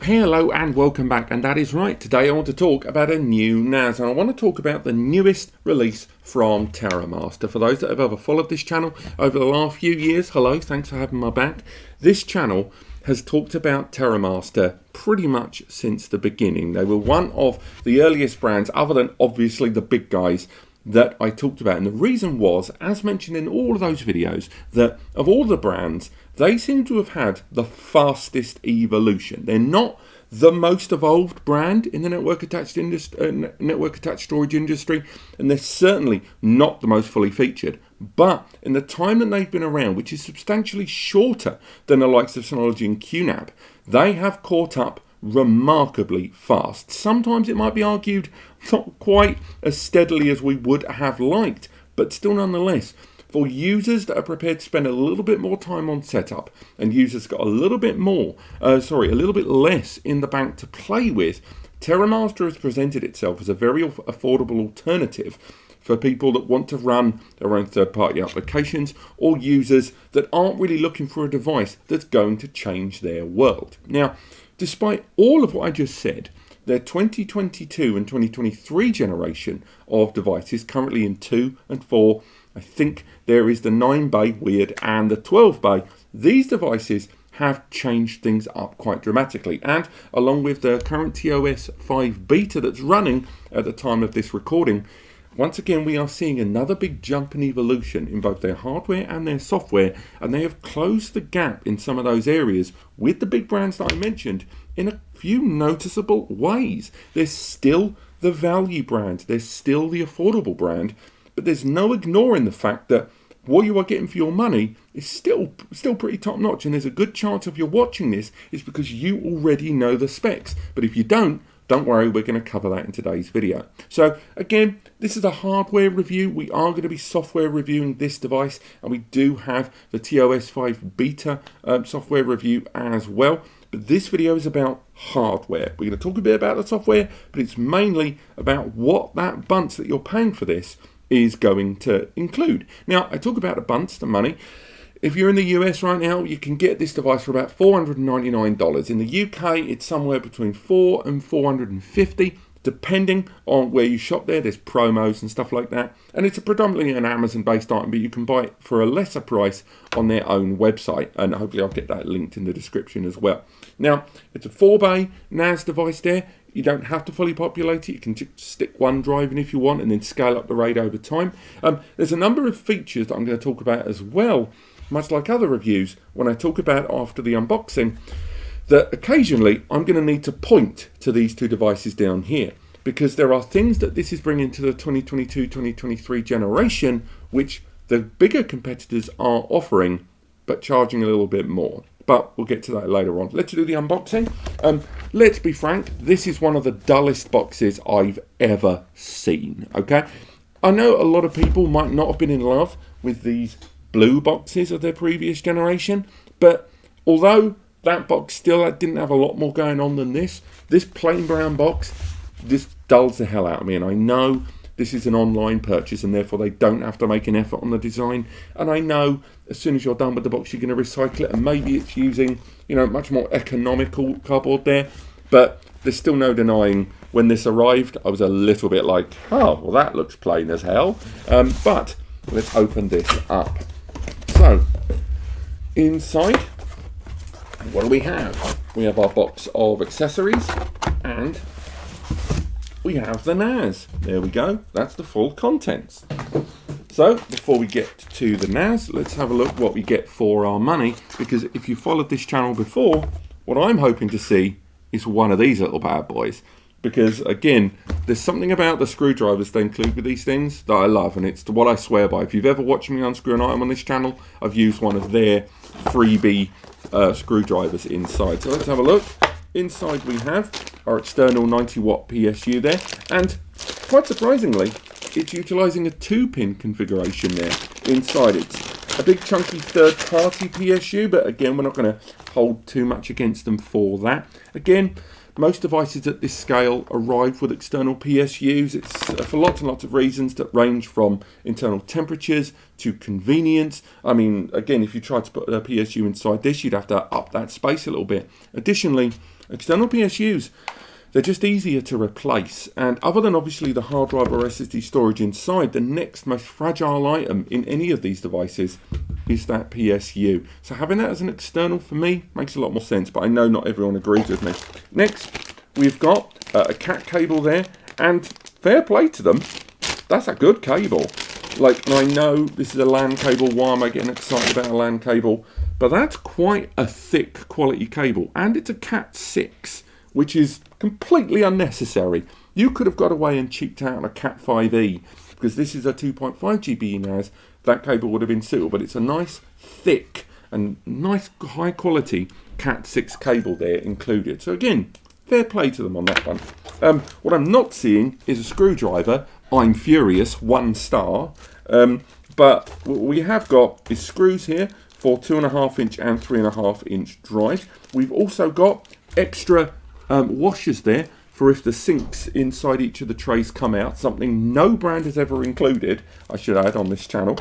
Hello and welcome back, and that is right. Today I want to talk about a new NAS, and I want to talk about the newest release from Terramaster. For those that have ever followed this channel over the last few years, hello, thanks for having my back. This channel has talked about Terramaster pretty much since the beginning. They were one of the earliest brands, other than obviously the big guys, that I talked about. And the reason was, as mentioned in all of those videos, that of all the brands, they seem to have had the fastest evolution. They're not the most evolved brand in the network attached storage industry, and they're certainly not the most fully featured. But in the time that they've been around, which is substantially shorter than the likes of Synology and QNAP, they have caught up remarkably fast. Sometimes it might be argued not quite as steadily as we would have liked, but still nonetheless, for users that are prepared to spend a little bit more time on setup, and users got a little bit less in the bank to play with, Terramaster has presented itself as a very affordable alternative for people that want to run their own third-party applications, or users that aren't really looking for a device that's going to change their world. Now, despite all of what I just said, their 2022 and 2023 generation of devices, currently in 2 and 4, I think there is the 9-bay weird and the 12-bay. These devices have changed things up quite dramatically, and along with the current TOS 5 beta that's running at the time of this recording, once again we are seeing another big jump in evolution in both their hardware and their software, and they have closed the gap in some of those areas with the big brands that I mentioned in a few noticeable ways. They're still the value brand, they're still the affordable brand, but there's no ignoring the fact that what you are getting for your money is still pretty top notch, and there's a good chance if you're watching this is because you already know the specs. But if you don't worry, we're going to cover that in today's video. So again, this is a hardware review. We are going to be software reviewing this device, and we do have the TOS 5 beta software review as well. But this video is about hardware. We're going to talk a bit about the software, but it's mainly about what that bunch that you're paying for this is going to include. Now, I talk about the bunch, the money. If you're in the US right now, you can get this device for about $499. In the UK, it's somewhere between $400 and $450, depending on where you shop there. There's promos and stuff like that. And it's predominantly an Amazon-based item, but you can buy it for a lesser price on their own website. And hopefully I'll get that linked in the description as well. Now, it's a 4-bay NAS device there. You don't have to fully populate it. You can just stick one drive in if you want and then scale up the RAID over time. There's a number of features that I'm going to talk about as well, much like other reviews when I talk about after the unboxing, that occasionally I'm going to need to point to these two devices down here, because there are things that this is bringing to the 2022-2023 generation which the bigger competitors are offering but charging a little bit more. But we'll get to that later on. Let's do the unboxing. Let's be frank, this is one of the dullest boxes I've ever seen, okay? I know a lot of people might not have been in love with these blue boxes of their previous generation, but although that box still didn't have a lot more going on than this plain brown box, this dulls the hell out of me. And I know this is an online purchase and therefore they don't have to make an effort on the design. And I know as soon as you're done with the box, you're going to recycle it, and maybe it's using, much more economical cardboard there. But there's still no denying when this arrived, I was a little bit like, oh, well, that looks plain as hell. But let's open this up. So, inside, what do we have? We have our box of accessories, and we have the NAS. There we go. That's the full contents. So, before we get to the NAS, let's have a look what we get for our money, because if you followed this channel before, what I'm hoping to see is one of these little bad boys. Because, again, there's something about the screwdrivers they include with these things that I love, and it's what I swear by. If you've ever watched me unscrew an item on this channel, I've used one of their freebie screwdrivers inside. So let's have a look. Inside we have our external 90-watt PSU there, and quite surprisingly, it's utilising a 2-pin configuration there inside. It's a big chunky third-party PSU, but again, we're not going to hold too much against them for that. Again, Most devices at this scale arrive with external PSUs. It's for lots and lots of reasons that range from internal temperatures to convenience. I mean, again, if you tried to put a PSU inside this, you'd have to up that space a little bit. Additionally, external PSUs, they're just easier to replace. And other than obviously the hard drive or SSD storage inside, the next most fragile item in any of these devices is that PSU. So having that as an external for me makes a lot more sense, but I know not everyone agrees with me. Next, we've got a CAT cable there, and fair play to them. That's a good cable. Like, and I know this is a LAN cable. Why am I getting excited about a LAN cable? But that's quite a thick quality cable, and it's a Cat 6, which is completely unnecessary. You could have got away and cheaped out on a Cat 5e, because this is a 2.5 GB NAS. That cable would have been suitable, but it's a nice, thick, and nice, high quality Cat 6 cable there included. So again, fair play to them on that one. What I'm not seeing is a screwdriver. I'm furious, 1 star. But what we have got is screws here for 2.5 inch and 3.5 inch drives. We've also got extra washers there for if the sinks inside each of the trays come out, something no brand has ever included, I should add, on this channel.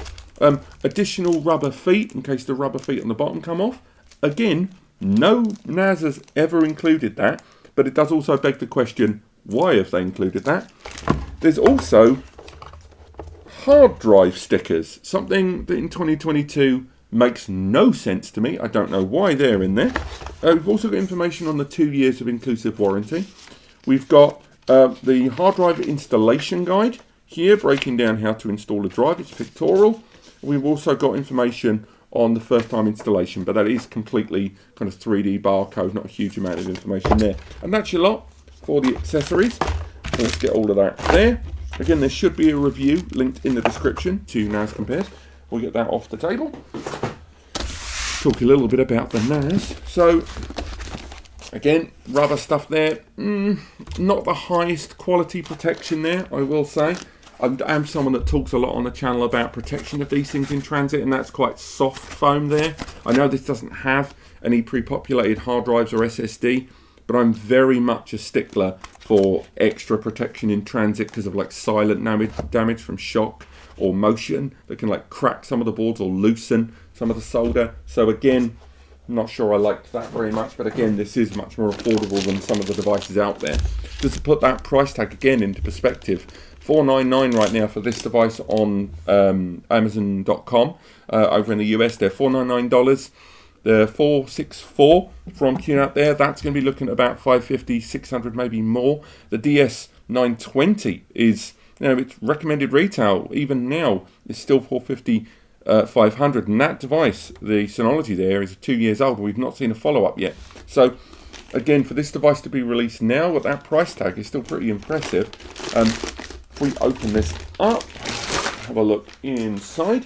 Additional rubber feet in case the rubber feet on the bottom come off. Again, no NAS has ever included that, but it does also beg the question, why have they included that? There's also hard drive stickers, something that in 2022 makes no sense to me. I don't know why they're in there. We've also got information on the 2 years of inclusive warranty. We've got the hard drive installation guide here, breaking down how to install a drive. It's pictorial. We've also got information on the first time installation, but that is completely kind of 3D barcode, not a huge amount of information there. And that's your lot for the accessories. Let's get all of that there. Again, there should be a review linked in the description to NAS Compared. We'll get that off the table. Talk a little bit about the NAS. So, again, rubber stuff there. Not the highest quality protection there, I will say. I am someone that talks a lot on the channel about protection of these things in transit, and that's quite soft foam there. I know this doesn't have any pre-populated hard drives or SSD, but I'm very much a stickler for extra protection in transit because of like silent damage from shock or motion that can like crack some of the boards or loosen some of the solder. So again, I'm not sure I liked that very much, but again, this is much more affordable than some of the devices out there. Just to put that price tag again into perspective, $499 right now for this device on Amazon.com. Over in the US, they're $499. The 464 from QNAP there, that's going to be looking at about $550, $600, maybe more. The DS920 is, you know, its recommended retail, even now, is still $450, $500. And that device, the Synology there, is 2 years old. We've not seen a follow-up yet. So, again, for this device to be released now at that price tag is still pretty impressive. If we open this up, have a look inside,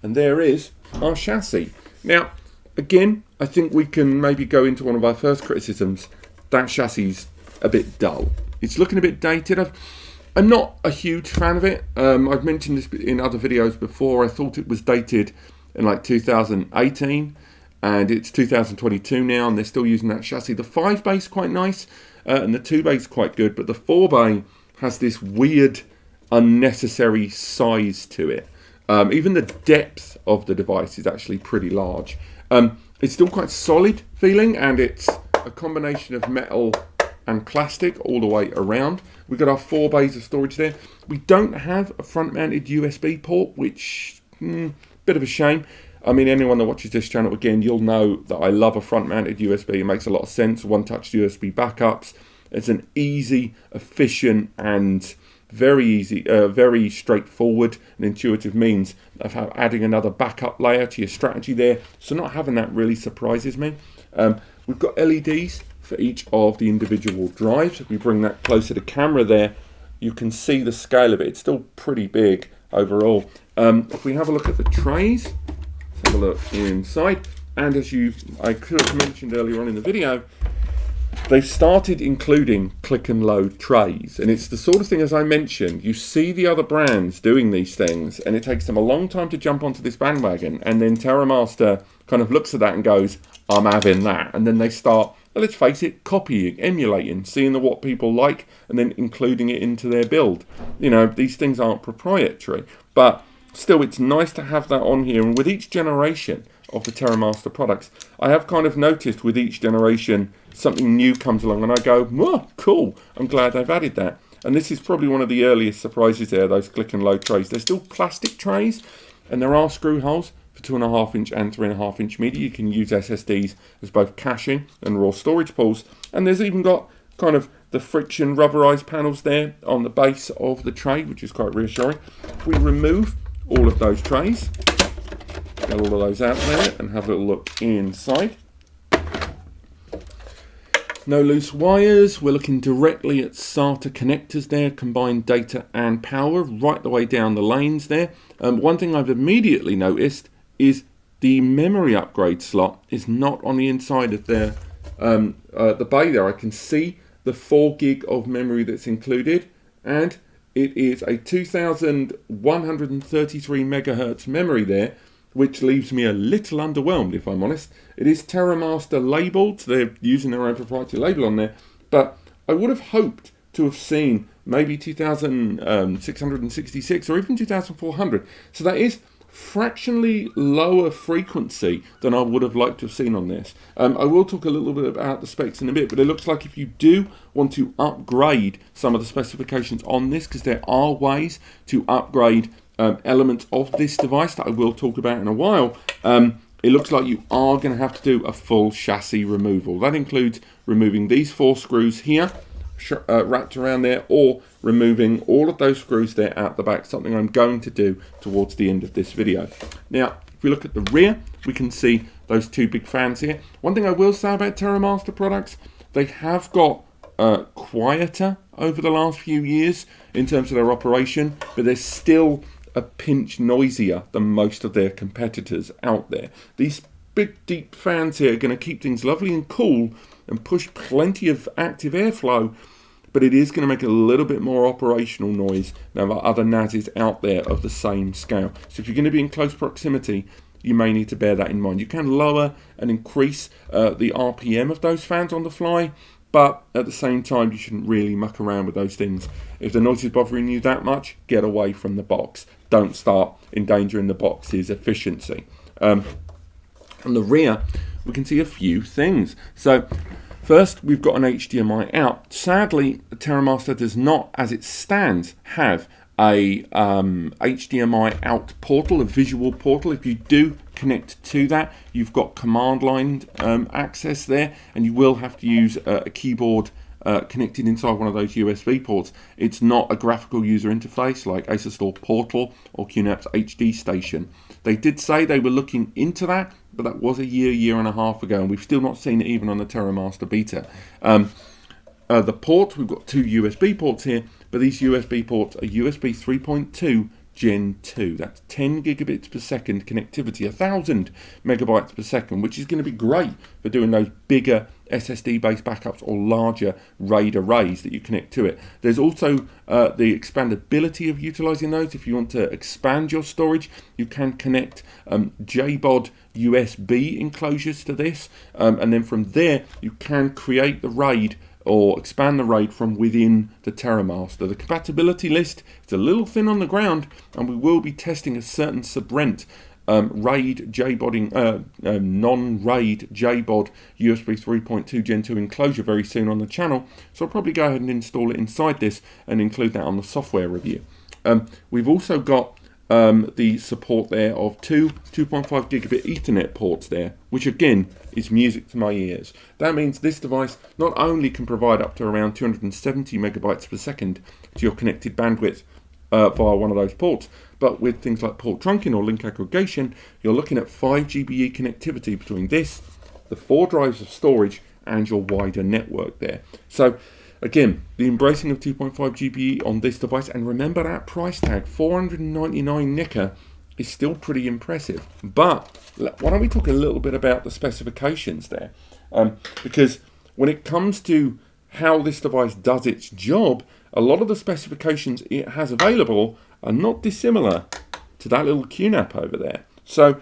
and there is our chassis. Now, again, I think we can maybe go into one of our first criticisms. That chassis is a bit dull. It's looking a bit dated. I'm not a huge fan of it. I've mentioned this in other videos before. I thought it was dated in like 2018, and it's 2022 now, and they're still using that chassis. The 5 bay is quite nice, and the 2 bay is quite good, but the 4 bay has this weird, unnecessary size to it. Even the depth of the device is actually pretty large. It's still quite solid feeling, and it's a combination of metal and plastic all the way around. We've got our 4 bays of storage there. We don't have a front-mounted USB port, which, bit of a shame. I mean, anyone that watches this channel, again, you'll know that I love a front-mounted USB. It makes a lot of sense. One-touch USB backups. It's an easy, efficient, and very straightforward and intuitive means of adding another backup layer to your strategy there. So not having that really surprises me. We've got LEDs for each of the individual drives. If we bring that closer to camera there, you can see the scale of it. It's still pretty big overall. If we have a look at the trays, let's have a look inside. And as I could have mentioned earlier on in the video, they've started including click and load trays, and it's the sort of thing, as I mentioned, you see the other brands doing these things and it takes them a long time to jump onto this bandwagon, and then Terramaster kind of looks at that and goes, I'm having that, and then they start let's face it, copying, emulating, seeing what people like and then including it into their build. You know, these things aren't proprietary, but still it's nice to have that on here. And with each generation of the Terramaster products, I have kind of noticed with each generation something new comes along and I go, whoa, cool, I'm glad they've added that. And this is probably one of the earliest surprises there, those click and load trays. They're still plastic trays and there are screw holes for 2.5 inch and 3.5 inch media. You can use SSDs as both caching and raw storage pools. And there's even got kind of the friction rubberized panels there on the base of the tray, which is quite reassuring. If we remove all of those trays, get all of those out there and have a little look inside. No loose wires. We're looking directly at SATA connectors there, combined data and power right the way down the lanes there. One thing I've immediately noticed is the memory upgrade slot is not on the inside of the bay there. I can see the 4 gig of memory that's included, and it is a 2133 megahertz memory there, which leaves me a little underwhelmed, if I'm honest. It is Terramaster labelled, so they're using their own proprietary label on there, but I would have hoped to have seen maybe 2666 or even 2400. So that is fractionally lower frequency than I would have liked to have seen on this. I will talk a little bit about the specs in a bit, but it looks like if you do want to upgrade some of the specifications on this, because there are ways to upgrade elements of this device that I will talk about in a while, it looks like you are going to have to do a full chassis removal. That includes removing these 4 screws here wrapped around there, or removing all of those screws there out the back, something I'm going to do towards the end of this video. Now, if we look at the rear, we can see those 2 big fans here. One thing I will say about Terramaster products, they have got quieter over the last few years in terms of their operation, but they're still a pinch noisier than most of their competitors out there. These big deep fans here are going to keep things lovely and cool and push plenty of active airflow, but it is going to make a little bit more operational noise than the other NASs out there of the same scale. So if you're going to be in close proximity, you may need to bear that in mind. You can lower and increase the RPM of those fans on the fly, but at the same time, you shouldn't really muck around with those things. If the noise is bothering you that much, get away from the box. Don't start endangering the box's efficiency. On the rear, we can see a few things. So first, we've got an HDMI out. Sadly, the Terramaster does not, as it stands, have a HDMI out portal, a visual portal. If you do connect to that, you've got command line access there, and you will have to use a keyboard connected inside one of those USB ports. It's not a graphical user interface like Asustor Portal or QNAP's HD Station. They did say they were looking into that, but that was a year and a half ago, and we've still not seen it even on the Terramaster beta. The port, we've got 2 USB ports here, but these USB ports are USB 3.2 Gen 2. That's 10 gigabits per second connectivity, 1000 megabytes per second, which is going to be great for doing those bigger SSD-based backups or larger RAID arrays that you connect to it. There's also the expandability of utilizing those. If you want to expand your storage, you can connect JBOD USB enclosures to this, and then from there you can create the RAID or expand the RAID from within the Terramaster. The compatibility list is a little thin on the ground, and we will be testing a certain subrent RAID JBODing, non-RAID JBOD USB 3.2 Gen 2 enclosure very soon on the channel, so I'll probably go ahead and install it inside this and include that on the software review. We've also got the support there of 2.5 gigabit Ethernet ports there, which again is music to my ears. That means this device not only can provide up to around 270 megabytes per second to your connected bandwidth via one of those ports, but with things like port trunking or link aggregation, you're looking at 5 GBE connectivity between this, the 4 drives of storage, and your wider network there. So again, the embracing of 2.5 GBE on this device, and remember that price tag, 499 nicker, is still pretty impressive. But why don't we talk a little bit about the specifications there? Because when it comes to how this device does its job, a lot of the specifications it has available are not dissimilar to that little QNAP over there. So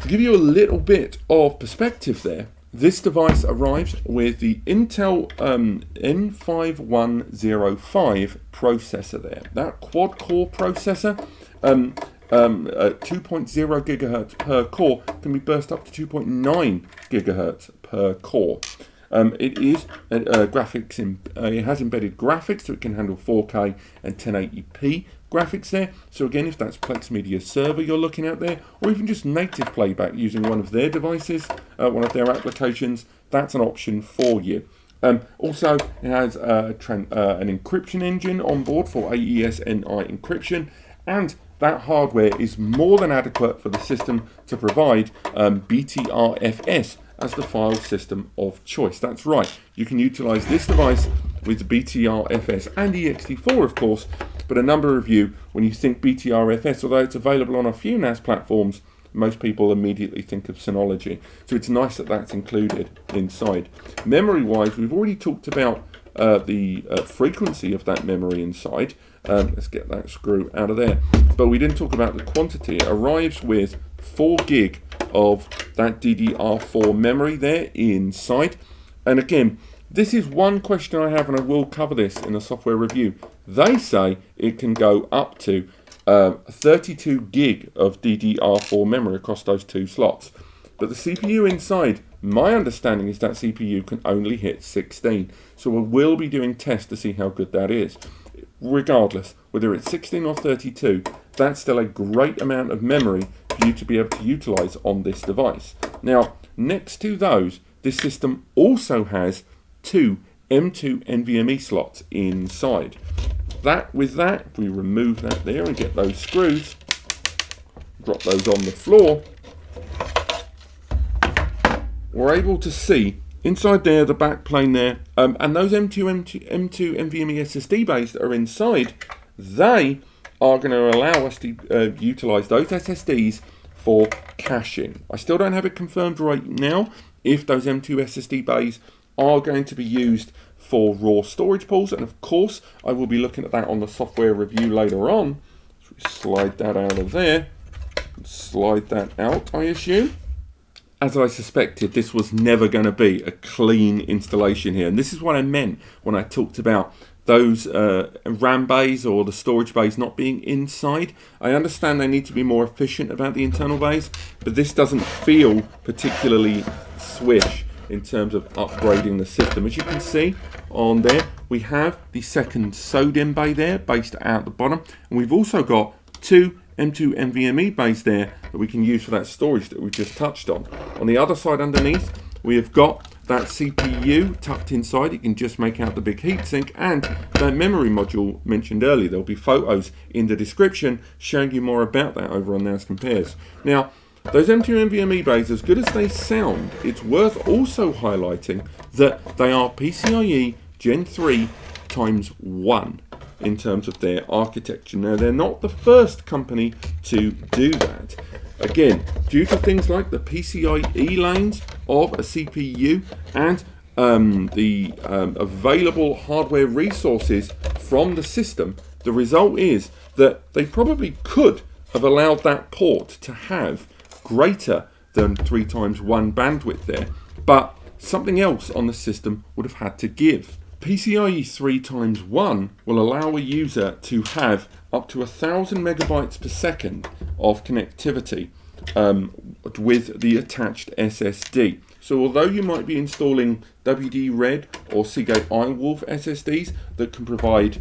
to give you a little bit of perspective there, This device arrives with the Intel N5105 processor there. That quad-core processor, 2.0 gigahertz per core, can be burst up to 2.9 gigahertz per core. It is graphics. It has embedded graphics, so it can handle 4K and 1080p graphics there. So again, if that's Plex Media Server you're looking at there, or even just native playback using one of their devices, one of their applications, that's an option for you. Also, it has an encryption engine on board for AES-NI encryption, and that hardware is more than adequate for the system to provide BTRFS as the file system of choice. That's right, you can utilize this device with BTRFS and ext4, of course, but a number of you, when you think BTRFS, although it's available on a few NAS platforms, most people immediately think of Synology. So it's nice that that's included inside. Memory-wise, we've already talked about the frequency of that memory inside. Let's get that screw out of there. But we didn't talk about the quantity. It arrives with 4 gig of that DDR4 memory there inside. And again, this is one question I have, and I will cover this in a software review. They say it can go up to 32 gig of DDR4 memory across those 2 slots. But the CPU inside, my understanding is that CPU can only hit 16. So we will be doing tests to see how good that is. Regardless, whether it's 16 or 32, that's still a great amount of memory for you to be able to utilize on this device. Now, next to those, this system also has 2 M2 NVMe slots inside. With that, if we remove that there and get those screws, drop those on the floor, we're able to see inside there, the back plane there, and those M2 NVMe SSD bays that are inside, they are going to allow us to utilize those SSDs for caching. I still don't have it confirmed right now if those M2 SSD bays are going to be used for raw storage pools, and of course I will be looking at that on the software review later on. So we slide that out of there, slide that out, I assume. As I suspected, this was never going to be a clean installation here, and this is what I meant when I talked about those RAM bays or the storage bays not being inside. I understand they need to be more efficient about the internal bays, but this doesn't feel particularly swish in terms of upgrading the system. As you can see on there, we have the second SODIMM bay there based out the bottom, and we've also got 2 M2 NVMe bays there that we can use for that storage that we just touched on. On the other side underneath, we have got that CPU tucked inside. You can just make out the big heatsink, and that memory module mentioned earlier. There'll be photos in the description showing you more about that over on NAS Compares. Now, those M2 NVMe bays, as good as they sound, it's worth also highlighting that they are PCIe Gen 3 times 1 in terms of their architecture. Now, they're not the first company to do that. Again, due to things like the PCIe lanes of a CPU and the available hardware resources from the system, the result is that they probably could have allowed that port to have greater than 3 times 1 bandwidth there, but something else on the system would have had to give. PCIe 3 times 1 will allow a user to have up to 1,000 megabytes per second of connectivity with the attached SSD. So although you might be installing WD-RED or Seagate iWolf SSDs that can provide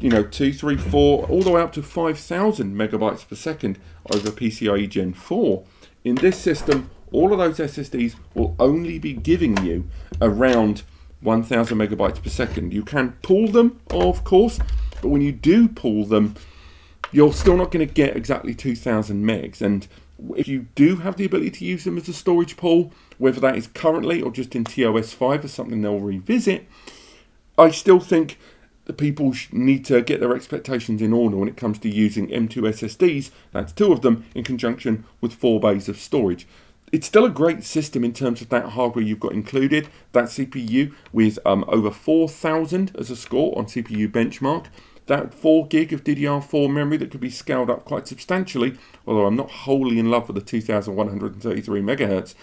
2, 3, 4, all the way up to 5,000 megabytes per second over PCIe Gen 4, in this system, all of those SSDs will only be giving you around 1,000 megabytes per second. You can pull them, of course, but when you do pull them, you're still not going to get exactly 2,000 megs. And if you do have the ability to use them as a storage pool, whether that is currently or just in TOS5 or something they'll revisit, I still think the people need to get their expectations in order when it comes to using M2 SSDs, that's 2 of them, in conjunction with 4 bays of storage. It's still a great system in terms of that hardware you've got included. That CPU with over 4,000 as a score on CPU Benchmark. that 4 gig of DDR4 memory that could be scaled up quite substantially, although I'm not wholly in love with the 2133 megahertz,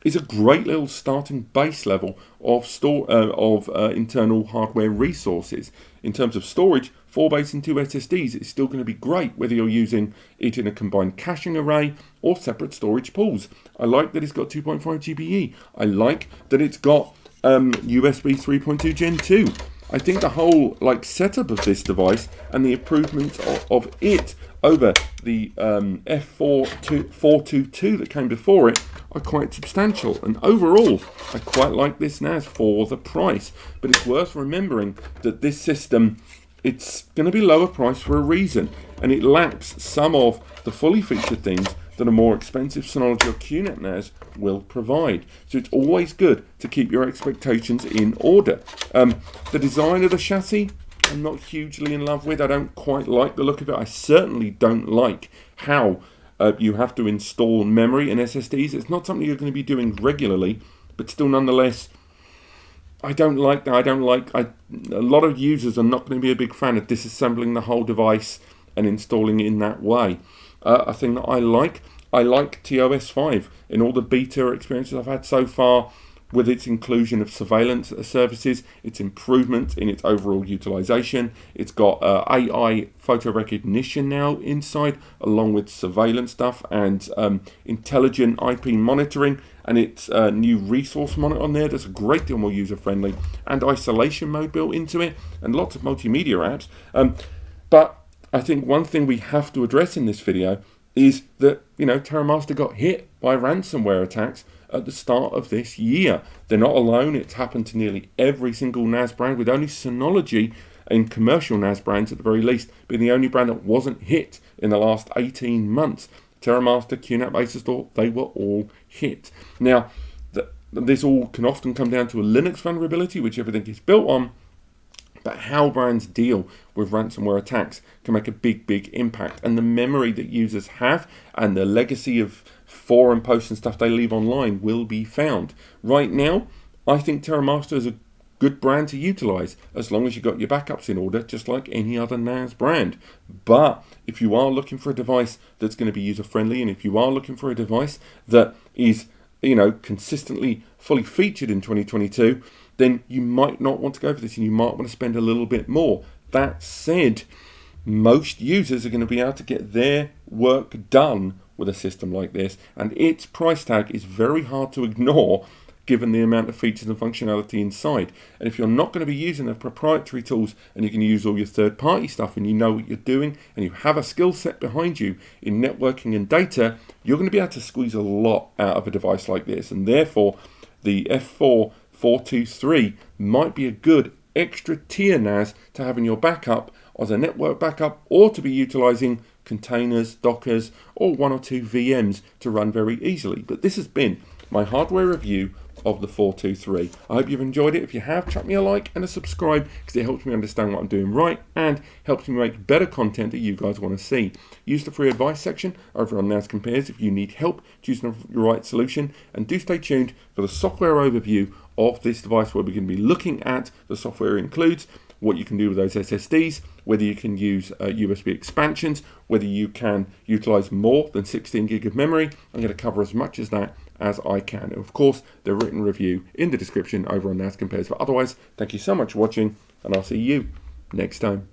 is a great little starting base level of internal hardware resources. In terms of storage, 4 base and 2 SSDs is still going to be great whether you're using it in a combined caching array or separate storage pools. I like that it's got 2.5 GBE. I like that it's got USB 3.2 Gen 2. I think the whole setup of this device and the improvements of it over the F4-423 that came before it are quite substantial, and overall I quite like this NAS for the price. But it's worth remembering that this system, it's going to be lower price for a reason, and it lacks some of the fully featured things that a more expensive Synology or QNAP NAS will provide. So it's always good to keep your expectations in order. The design of the chassis, I'm not hugely in love with. I don't quite like the look of it. I certainly don't like how you have to install memory and SSDs. It's not something you're going to be doing regularly, but still nonetheless, I don't like that. A lot of users are not going to be a big fan of disassembling the whole device and installing it in that way. A thing that I like TOS 5 in all the beta experiences I've had so far, with its inclusion of surveillance services, its improvement in its overall utilization. It's got AI photo recognition now inside, along with surveillance stuff and intelligent IP monitoring, and its new resource monitor on there that's a great deal more user-friendly, and isolation mode built into it, and lots of multimedia apps. But I think one thing we have to address in this video is that, Terramaster got hit by ransomware attacks at the start of this year. They're not alone. It's happened to nearly every single NAS brand, with only Synology and commercial NAS brands at the very least being the only brand that wasn't hit in the last 18 months. Terramaster, QNAP, Asustor, they were all hit. Now, this all can often come down to a Linux vulnerability, which everything is built on, but how brands deal with ransomware attacks can make a big impact. And the memory that users have and the legacy of forum posts and stuff they leave online will be found. Right now, I think Terramaster is a good brand to utilize as long as you've got your backups in order, just like any other NAS brand. But if you are looking for a device that's going to be user-friendly, and if you are looking for a device that is, consistently fully featured in 2022, then you might not want to go for this, and you might want to spend a little bit more. That said, most users are going to be able to get their work done with a system like this, and its price tag is very hard to ignore given the amount of features and functionality inside. And if you're not going to be using the proprietary tools, and you can use all your third-party stuff, and you know what you're doing, and you have a skill set behind you in networking and data, you're going to be able to squeeze a lot out of a device like this. And therefore, the F4-423 might be a good extra tier NAS to have in your backup as a network backup, or to be utilizing containers, Dockers, or 1 or 2 VMs to run very easily. But this has been my hardware review of the 423. I hope you've enjoyed it. If you have, chuck me a like and a subscribe, because it helps me understand what I'm doing right and helps me make better content that you guys want to see. Use the free advice section over on NAS Compares if you need help choosing the right solution, and do stay tuned for the software overview of this device, where we're going to be looking at the software includes, what you can do with those SSDs, whether you can use USB expansions, whether you can utilize more than 16 gig of memory. I'm going to cover as much as that as I can. And of course, the written review in the description over on NAS Compares. But otherwise, thank you so much for watching, and I'll see you next time.